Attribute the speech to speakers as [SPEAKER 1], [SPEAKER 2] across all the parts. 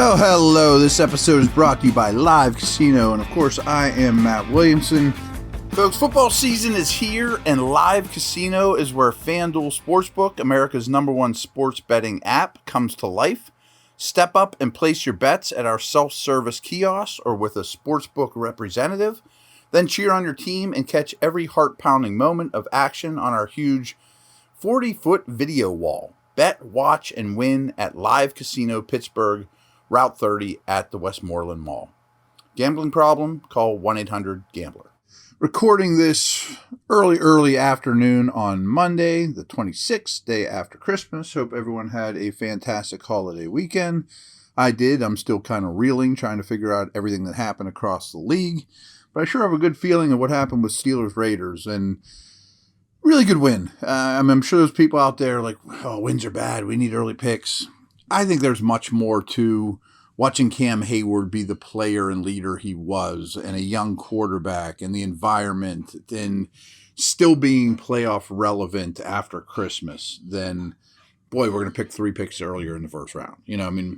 [SPEAKER 1] Well, hello. This episode is brought to you by Live Casino, and of course, I am Matt Williamson. Folks, football season is here, and Live Casino is where FanDuel Sportsbook, America's #1 sports betting app, comes to life. Step up and place your bets at our self-service kiosk or with a sportsbook representative. Then cheer on your team and catch every heart-pounding moment of action on our huge 40-foot video wall. Bet, watch, and win at Live Casino Pittsburgh, Route 30 at the Westmoreland Mall. Gambling problem? Call 1-800-GAMBLER. Recording this early afternoon on Monday, the 26th, day after Christmas. Hope everyone had a fantastic holiday weekend. I did. I'm still kind of reeling, trying to figure out everything that happened across the league. But I sure have a good feeling of what happened with Steelers-Raiders, and really good win. I'm sure there's people out there like, oh, wins are bad. We need early picks. I think there's much more to watching Cam Heyward be the player and leader he was, and a young quarterback, and the environment, and still being playoff relevant after Christmas, then, boy, we're going to pick 3 picks earlier in the first round.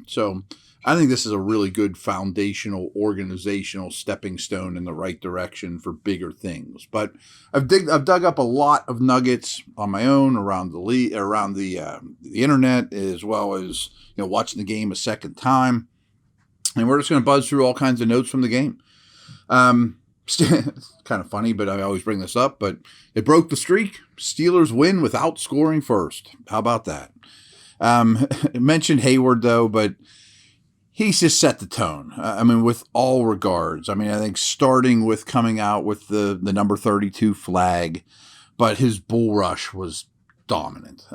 [SPEAKER 1] So I think this is a really good foundational, organizational stepping stone in the right direction for bigger things. But I've dug up a lot of nuggets on my own around the internet, as well as watching the game a second time. And we're just going to buzz through all kinds of notes from the game. It's kind of funny, but I always bring this up. But it broke the streak. Steelers win without scoring first. How about that? I mentioned Heyward, though, but he's just set the tone. With all regards. I think starting with coming out with the number 32 flag, but his bull rush was dominant.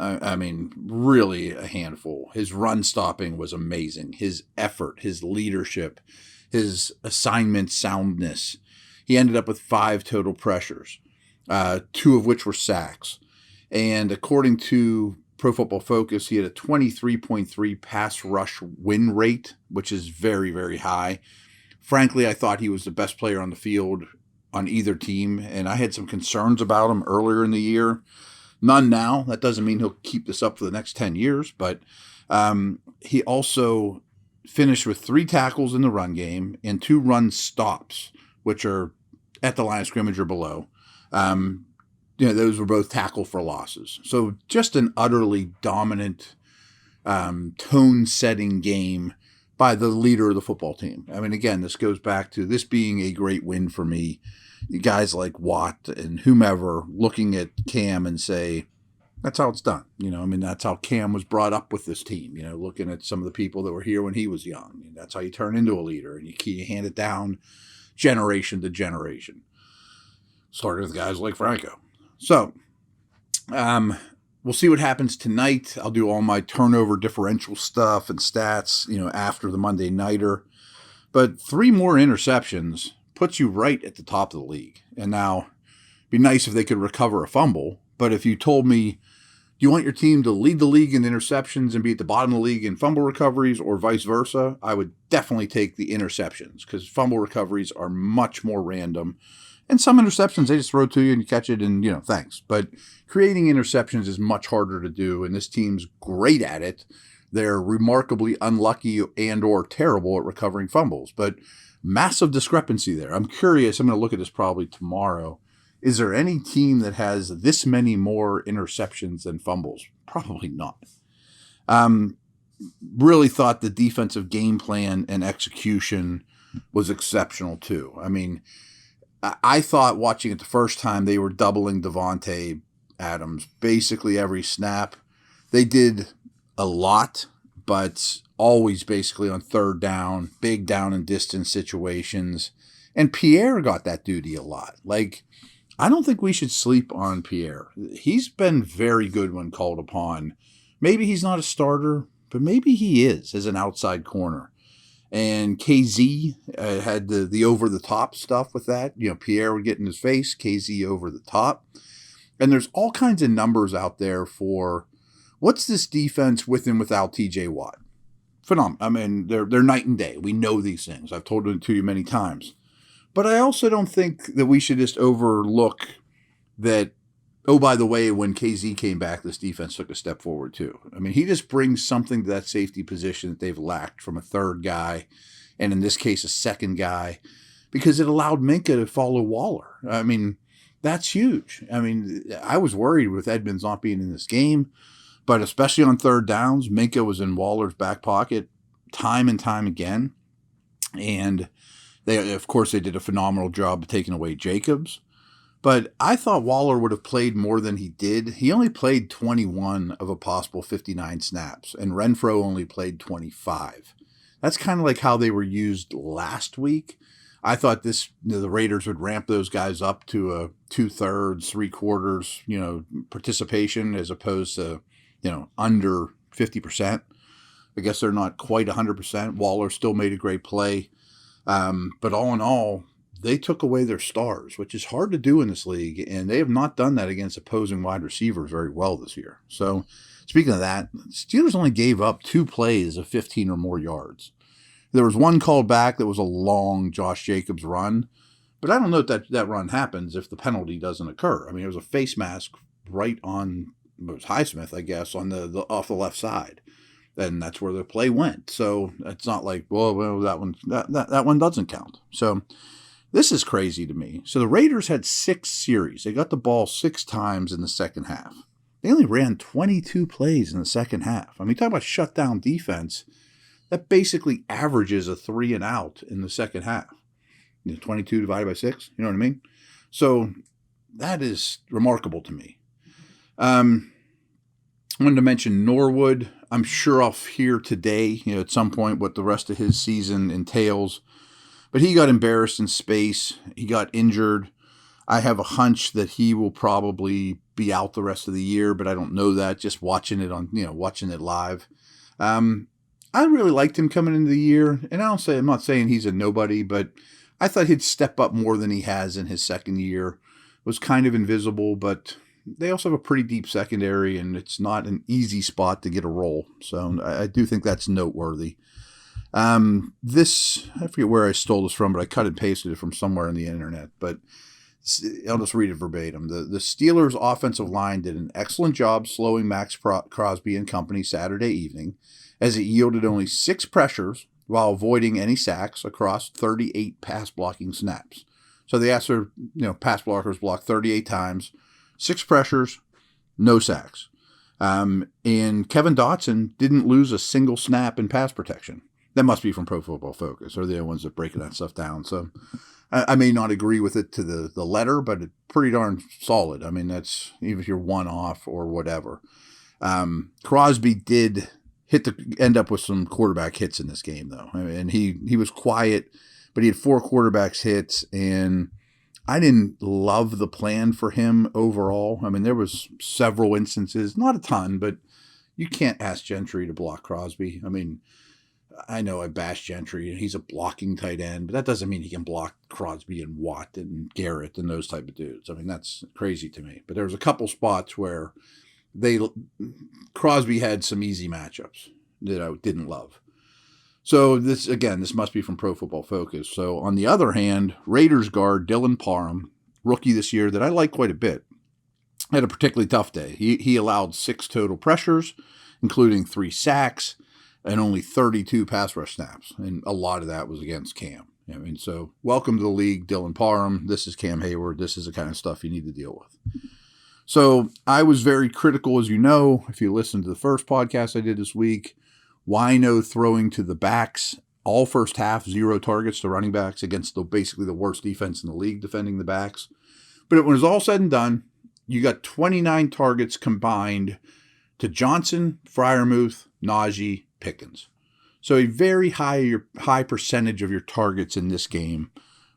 [SPEAKER 1] Really a handful. His run stopping was amazing. His effort, his leadership, his assignment soundness. He ended up with 5 total pressures, 2 of which were sacks. And according to Pro Football Focus, he had a 23.3 pass rush win rate, which is very, very high. Frankly, I thought he was the best player on the field on either team, and I had some concerns about him earlier in the year. None now. That doesn't mean he'll keep this up for the next 10 years, but he also finished with 3 tackles in the run game and 2 run stops, which are at the line of scrimmage or below. Those were both tackle for losses. So just an utterly dominant, tone-setting game by the leader of the football team. Again, this goes back to this being a great win for me. Guys like Watt and whomever looking at Cam and say, that's how it's done. That's how Cam was brought up with this team. Looking at some of the people that were here when he was young. That's how you turn into a leader, and you hand it down generation to generation. Started with guys like Franco. So, we'll see what happens tonight. I'll do all my turnover differential stuff and stats, after the Monday Nighter. But 3 more interceptions puts you right at the top of the league. And now, it'd be nice if they could recover a fumble. But if you told me, do you want your team to lead the league in interceptions and be at the bottom of the league in fumble recoveries or vice versa, I would definitely take the interceptions, because fumble recoveries are much more random. And some interceptions, they just throw to you and you catch it and, thanks. But creating interceptions is much harder to do, and this team's great at it. They're remarkably unlucky and or terrible at recovering fumbles, but massive discrepancy there. I'm curious. I'm going to look at this probably tomorrow. Is there any team that has this many more interceptions than fumbles? Probably not. Really thought the defensive game plan and execution was exceptional too. I thought watching it the first time they were doubling Devontae Adams basically every snap. They did a lot, but always basically on third down, big down and distance situations. And Pierre got that duty a lot. I don't think we should sleep on Pierre. He's been very good when called upon. Maybe he's not a starter, but maybe he is as an outside corner. And KZ had the over-the-top stuff with that. Pierre would get in his face, KZ over the top. And there's all kinds of numbers out there for what's this defense with and without TJ Watt. Phenomenal. They're night and day. We know these things. I've told them to you many times. But I also don't think that we should just overlook that Oh, by the way, when KZ came back, this defense took a step forward too. I mean, he just brings something to that safety position that they've lacked from a third guy, and in this case, a second guy, because it allowed Minkah to follow Waller. I mean, that's huge. I mean, I was worried with Edmonds not being in this game, but especially on third downs, Minkah was in Waller's back pocket time and time again. And they, of course, they did a phenomenal job of taking away Jacobs. But I thought Waller would have played more than he did. He only played 21 of a possible 59 snaps, and Renfrow only played 25. That's kind of like how they were used last week. I thought the Raiders would ramp those guys up to a 2/3, 3/4, participation as opposed to, under 50%. I guess they're not quite 100%. Waller still made a great play. But all in all, they took away their stars, which is hard to do in this league, and they have not done that against opposing wide receivers very well this year. So, speaking of that, Steelers only gave up 2 plays of 15 or more yards. There was one called back that was a long Josh Jacobs run, but I don't know if that run happens if the penalty doesn't occur. I mean, it was a face mask right on, it was Highsmith, I guess, on the off the left side. And that's where the play went. So it's not like, well, that one doesn't count. So this is crazy to me. So the Raiders had 6 series. They got the ball 6 times in the second half. They only ran 22 plays in the second half. I mean, talk about shutdown defense. That basically averages a 3 and out in the second half. 22 divided by 6. You know what I mean? So that is remarkable to me. I wanted to mention Norwood. I'm sure I'll hear today, at some point, what the rest of his season entails. But he got embarrassed in space. He got injured. I have a hunch that he will probably be out the rest of the year, but I don't know that. Just watching it watching it live. I really liked him coming into the year, and I'm not saying he's a nobody, but I thought he'd step up more than he has in his second year. Was kind of invisible, but they also have a pretty deep secondary, and it's not an easy spot to get a role. So I do think that's noteworthy. I forget where I stole this from, but I cut and pasted it from somewhere on the internet. But I'll just read it verbatim. The Steelers' offensive line did an excellent job slowing Max Crosby and company Saturday evening, as it yielded only 6 pressures while avoiding any sacks across 38 pass blocking snaps. So they asked their pass blockers blocked 38 times. 6 pressures, no sacks. And Kevin Dotson didn't lose a single snap in pass protection. That must be from Pro Football Focus. They're the ones that breaking that stuff down. So I may not agree with it to the letter, but it's pretty darn solid. I mean, that's even if you're one off or whatever. Crosby did end up with some quarterback hits in this game, though. I mean, and he was quiet, but he had 4 quarterbacks hits, and I didn't love the plan for him overall. I mean, there was several instances, not a ton, but you can't ask Gentry to block Crosby. I mean, I know I bash Gentry, and he's a blocking tight end, but that doesn't mean he can block Crosby and Watt and Garrett and those type of dudes. I mean, that's crazy to me. But there was a couple spots where Crosby had some easy matchups that I didn't love. So this must be from Pro Football Focus. So on the other hand, Raiders guard Dylan Parham, rookie this year that I like quite a bit, had a particularly tough day. He allowed 6 total pressures, including 3 sacks, and only 32 pass rush snaps. And a lot of that was against Cam. I mean, so welcome to the league, Dylan Parham. This is Cam Heyward. This is the kind of stuff you need to deal with. So I was very critical, as you know, if you listened to the first podcast I did this week. Wino throwing to the backs, all first half, 0 targets to running backs against basically the worst defense in the league defending the backs. But when it was all said and done, you got 29 targets combined to Johnson, Freiermuth, Najee, Pickens. So a very high percentage of your targets in this game,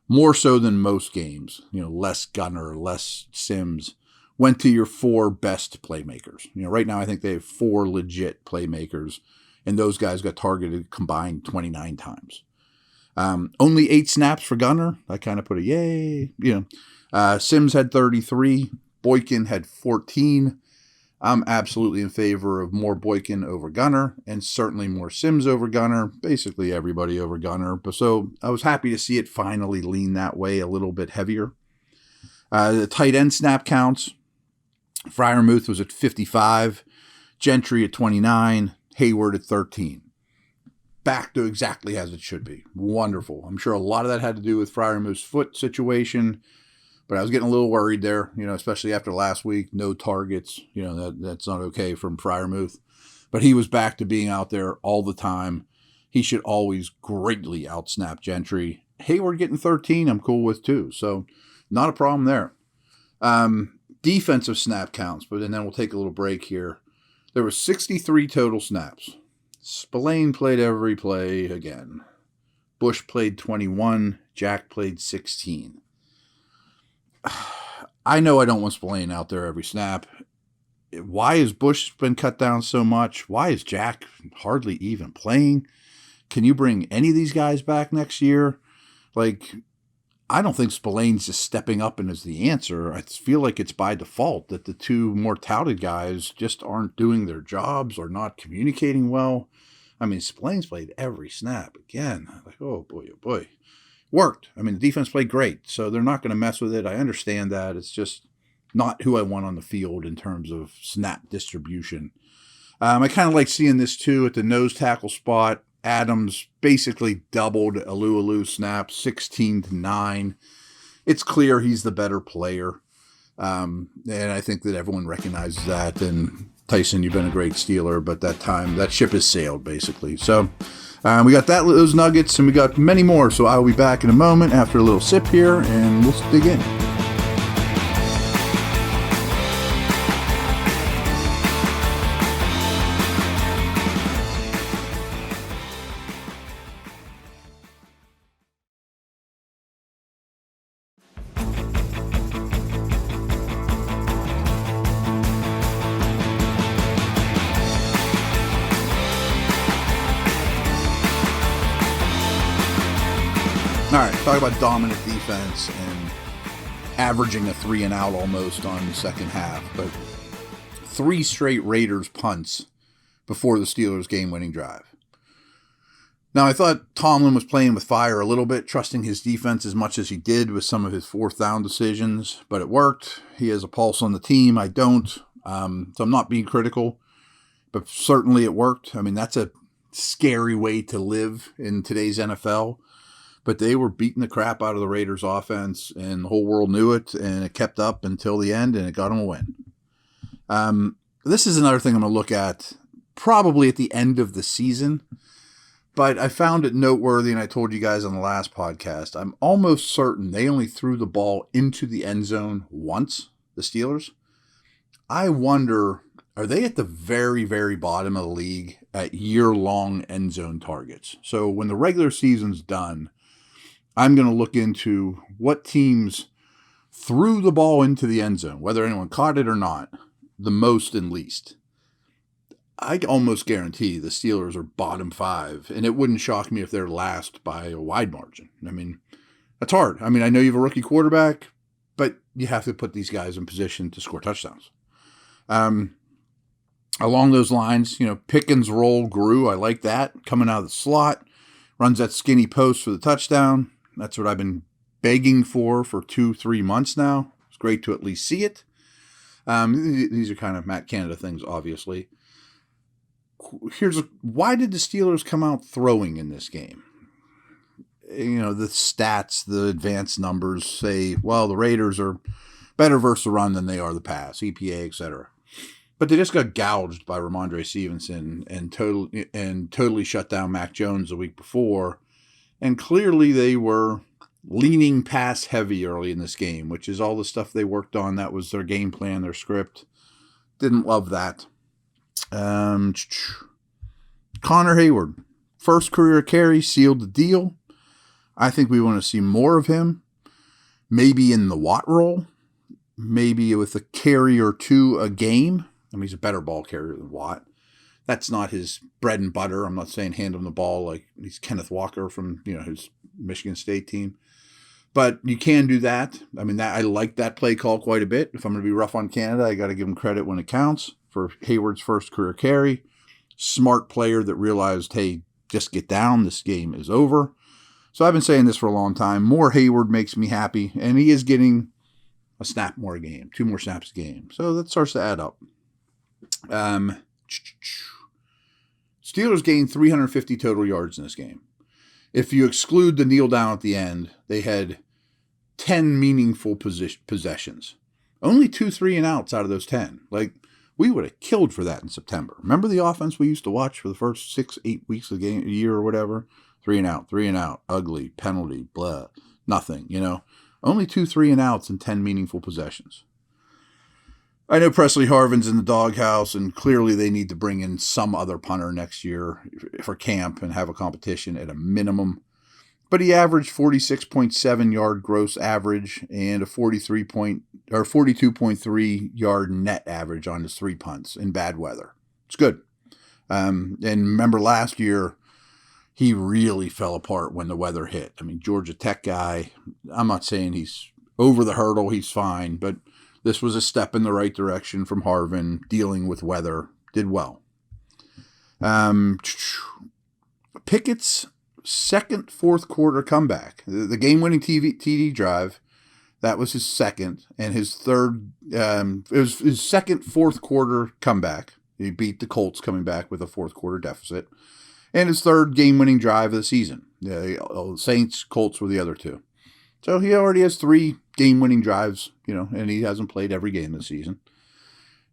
[SPEAKER 1] more so than most games, less Gunner, less Sims, went to your 4 best playmakers. Right now I think they have 4 legit playmakers, and those guys got targeted combined 29 times. Only 8 snaps for Gunner. I kind of put a yay. Sims had 33. Boykin had 14. I'm absolutely in favor of more Boykin over Gunner, and certainly more Sims over Gunner. Basically everybody over Gunner. But so I was happy to see it finally lean that way a little bit heavier. The tight end snap counts. Freiermuth was at 55, Gentry at 29, Heyward at 13. Back to exactly as it should be. Wonderful. I'm sure a lot of that had to do with Freiermuth's foot situation, but I was getting a little worried there, especially after last week. No targets. That's not okay from Freiermuth. But he was back to being out there all the time. He should always greatly outsnap Gentry. Heyward getting 13, I'm cool with too. So not a problem there. Defensive snap counts, but then we'll take a little break here. There were 63 total snaps. Spillane played every play again. Bush played 21. Jack played 16. I know I don't want Spillane out there every snap. Why has Bush been cut down so much? Why is Jack hardly even playing? Can you bring any of these guys back next year? I don't think Spillane's just stepping up and is the answer. I feel like it's by default that the two more touted guys just aren't doing their jobs or not communicating well. I mean, Spillane's played every snap again. Oh boy. Worked. I mean, the defense played great, so they're not going to mess with it. I understand that. It's just not who I want on the field in terms of snap distribution. I kind of like seeing this too at the nose tackle spot. Adams basically doubled Alu snaps, 16-9. It's clear he's the better player. And I think that everyone recognizes that. And Tyson, you've been a great Steeler, but that ship has sailed basically. So we got those nuggets and we got many more. So I'll be back in a moment after a little sip here and we'll dig in. All right, talk about dominant defense and averaging a 3 and out almost on the second half. But 3 straight Raiders punts before the Steelers' game-winning drive. Now, I thought Tomlin was playing with fire a little bit, trusting his defense as much as he did with some of his fourth down decisions, but it worked. He has a pulse on the team. I don't. So I'm not being critical, but certainly it worked. I mean, that's a scary way to live in today's NFL. But they were beating the crap out of the Raiders offense, and the whole world knew it, and it kept up until the end, and it got them a win. This is another thing I'm going to look at probably at the end of the season, but I found it noteworthy, and I told you guys on the last podcast, I'm almost certain they only threw the ball into the end zone once, the Steelers. I wonder, are they at the very, very bottom of the league at year-long end zone targets? So when the regular season's done, I'm going to look into what teams threw the ball into the end zone, whether anyone caught it or not, the most and least. I almost guarantee the Steelers are bottom 5, and it wouldn't shock me if they're last by a wide margin. I mean, that's hard. I mean, I know you have a rookie quarterback, but you have to put these guys in position to score touchdowns. Along those lines, Pickens' role grew. I like that. Coming out of the slot, runs that skinny post for the touchdown. That's what I've been begging for 2-3 months now. It's great to at least see it. These are kind of Matt Canada things, obviously. Why did the Steelers come out throwing in this game? The stats, the advanced numbers say, well, the Raiders are better versus the run than they are the pass, EPA, etc. But they just got gouged by Ramondre Stevenson and totally shut down Mac Jones the week before. And clearly they were leaning pass heavy early in this game, which is all the stuff they worked on. That was their game plan, their script. Didn't love that. Connor Heyward, first career carry, sealed the deal. I think we want to see more of him. Maybe in the Watt role. Maybe with a carry or 2 a game. I mean, he's a better ball carrier than Watt. That's not his bread and butter. I'm not saying hand him the ball like he's Kenneth Walker from his Michigan State team. But you can do that. I mean, I like that play call quite a bit. If I'm going to be rough on Canada, I got to give him credit when it counts for Hayward's first career carry. Smart player that realized, hey, just get down. This game is over. So I've been saying this for a long time. More Heyward makes me happy. And he is getting a snap more a game, 2 more snaps a game. So that starts to add up. Steelers gained 350 total yards in this game. If you exclude the kneel down at the end, they had 10 meaningful possessions. Only 2 3-and-outs out of those 10. Like, we would have killed for that in September. Remember the offense we used to watch for the first 6-8 weeks of the game, a year or whatever? 3-and-out, ugly, penalty, blah, nothing, Only 2 3-and-outs and 10 meaningful possessions. I know Presley Harvin's in the doghouse, and clearly they need to bring in some other punter next year for camp and have a competition at a minimum. But he averaged 46.7 yard gross average and a 42.3 yard net average on his 3 punts in bad weather. It's good. And remember last year, he really fell apart when the weather hit. I mean, Georgia Tech guy, I'm not saying he's over the hurdle, he's fine, but this was a step in the right direction from Harvin, dealing with weather, did well. Pickett's second fourth quarter comeback, the game-winning TD drive, that was his second, and his third, it was his second fourth quarter comeback. He beat the Colts coming back with a fourth quarter deficit, and his third game-winning drive of the season. Saints, Colts were the other 2. So he already has 3 game-winning drives, and he hasn't played every game this season.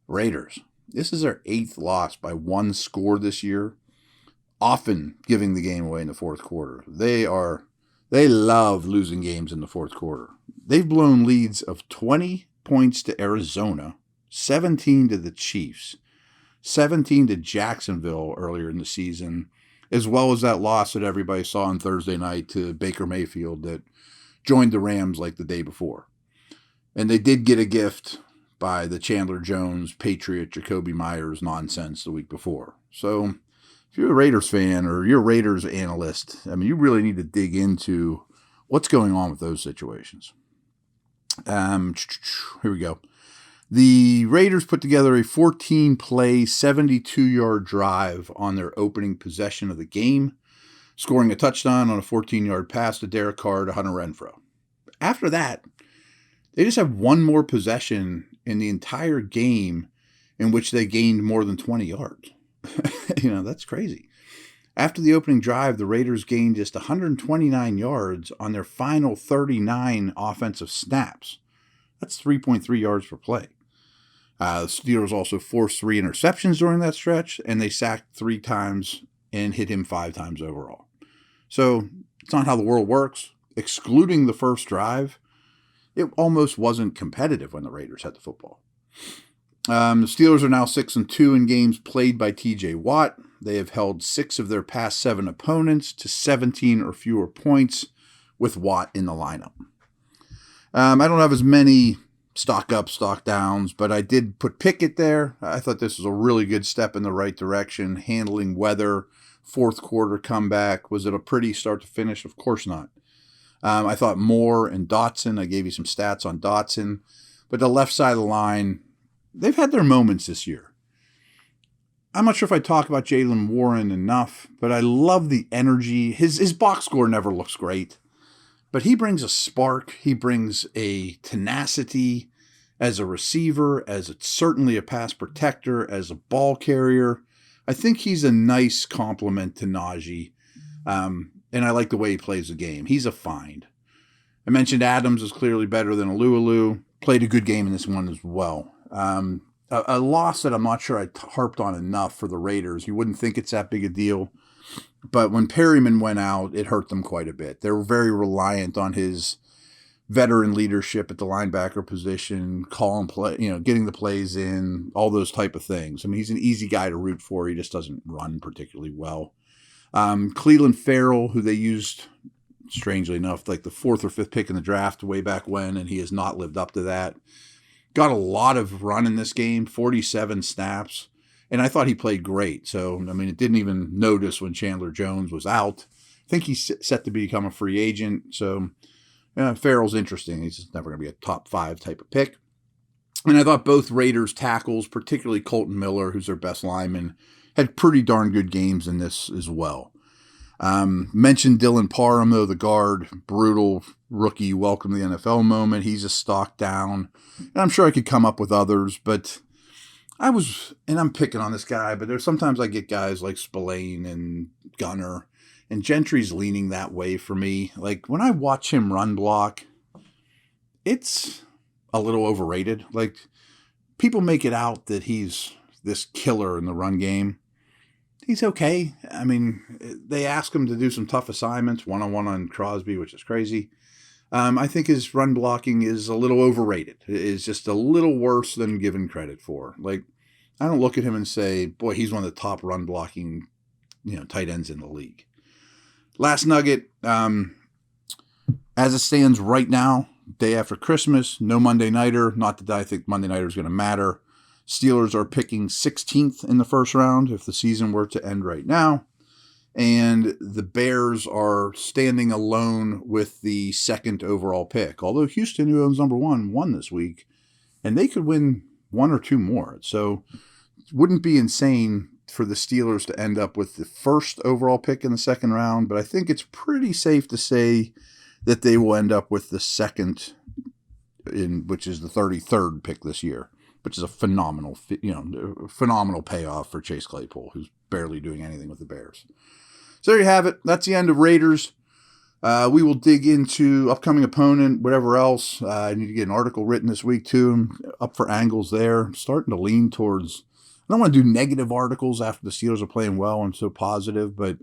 [SPEAKER 1] Raiders, this is their 8th loss by 1 score this year, often giving the game away in the fourth quarter. They love losing games in the fourth quarter. They've blown leads of 20 points to Arizona, 17 to the Chiefs, 17 to Jacksonville earlier in the season, as well as that loss that everybody saw on Thursday night to Baker Mayfield that joined the Rams like the day before. And they did get a gift by the Chandler Jones, Patriot, Jacoby Myers nonsense the week before. So if you're a Raiders fan or you're a Raiders analyst, I mean, you really need to dig into what's going on with those situations. Here we go. The Raiders put together a 14-play, 72-yard drive on their opening possession of the game, scoring a touchdown on a 14-yard pass to Derek Carr to Hunter Renfrow. After that, they just have one more possession in the entire game in which they gained more than 20 yards. That's crazy. After the opening drive, the Raiders gained just 129 yards on their final 39 offensive snaps. That's 3.3 yards per play. The Steelers also forced 3 interceptions during that stretch, and they sacked 3 times and hit him 5 times overall. So it's not how the world works. Excluding the first drive, it almost wasn't competitive when the Raiders had the football. The Steelers are now 6-2 in games played by TJ Watt. They have held 6 of their past 7 opponents to 17 or fewer points with Watt in the lineup. I don't have as many stock up, stock downs, but I did put Pickett there. I thought this was a really good step in the right direction, handling weather. Fourth quarter comeback. Was it a pretty start to finish? Of course not. I thought Moore and Dotson, I gave you some stats on Dotson, but the left side of the line, they've had their moments this year. I'm not sure if I talk about Jaylen Warren enough, but I love the energy. His box score never looks great, but he brings a spark. He brings a tenacity as a receiver, certainly a pass protector, as a ball carrier. I think he's a nice compliment to Najee, and I like the way he plays the game. He's a find. I mentioned Adams is clearly better than Alualu. Played a good game in this one as well. A loss that I'm not sure I harped on enough for the Raiders. You wouldn't think it's that big a deal, but when Perryman went out, it hurt them quite a bit. They were very reliant on his veteran leadership at the linebacker position, calling play, getting the plays in, all those type of things. I mean, he's an easy guy to root for. He just doesn't run particularly well. Cleveland Farrell, who they used, strangely enough, like the 4th or 5th pick in the draft way back when, and he has not lived up to that. Got a lot of run in this game, 47 snaps, and I thought he played great. So, I mean, it didn't even notice when Chandler Jones was out. I think he's set to become a free agent, so Farrell's interesting. He's just never going to be a top 5 type of pick. And I thought both Raiders tackles, particularly Colton Miller, who's their best lineman, had pretty darn good games in this as well. Mentioned Dylan Parham, though, the guard, brutal rookie welcome to the NFL moment. He's a stock down. And I'm sure I could come up with others, but I'm picking on this guy, but there's sometimes I get guys like Spillane and Gunner, and Gentry's leaning that way for me. Like, when I watch him run block, it's a little overrated. Like, people make it out that he's this killer in the run game. He's okay. I mean, they ask him to do some tough assignments, one-on-one on Crosby, which is crazy. I think his run blocking is a little overrated. It is just a little worse than given credit for. Like, I don't look at him and say, boy, he's one of the top run blocking, tight ends in the league. Last nugget, as it stands right now, day after Christmas, no Monday Nighter. Not that I think Monday Nighter is going to matter. Steelers are picking 16th in the first round if the season were to end right now. And the Bears are standing alone with the second overall pick. Although Houston, who owns number 1, won this week. And they could win 1 or 2 more. So it wouldn't be insane for the Steelers to end up with the first overall pick in the second round. But I think it's pretty safe to say that they will end up with the second, which is the 33rd pick this year, which is a phenomenal payoff for Chase Claypool, who's barely doing anything with the Bears. So there you have it. That's the end of Raiders. We will dig into upcoming opponent, whatever else. I need to get an article written this week, too. I'm up for angles there. I'm starting to lean towards, I don't want to do negative articles after the Steelers are playing well and so positive, but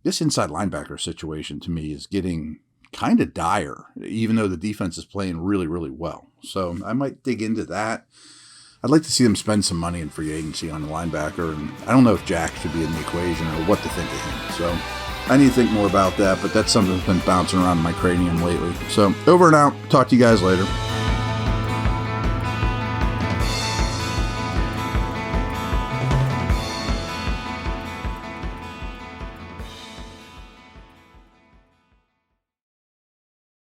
[SPEAKER 1] this inside linebacker situation to me is getting kind of dire, even though the defense is playing really, really well. So I might dig into that. I'd like to see them spend some money in free agency on the linebacker, and I don't know if Jack should be in the equation or what to think of him. So I need to think more about that, but that's something that's been bouncing around in my cranium lately. So over and out. Talk to you guys later.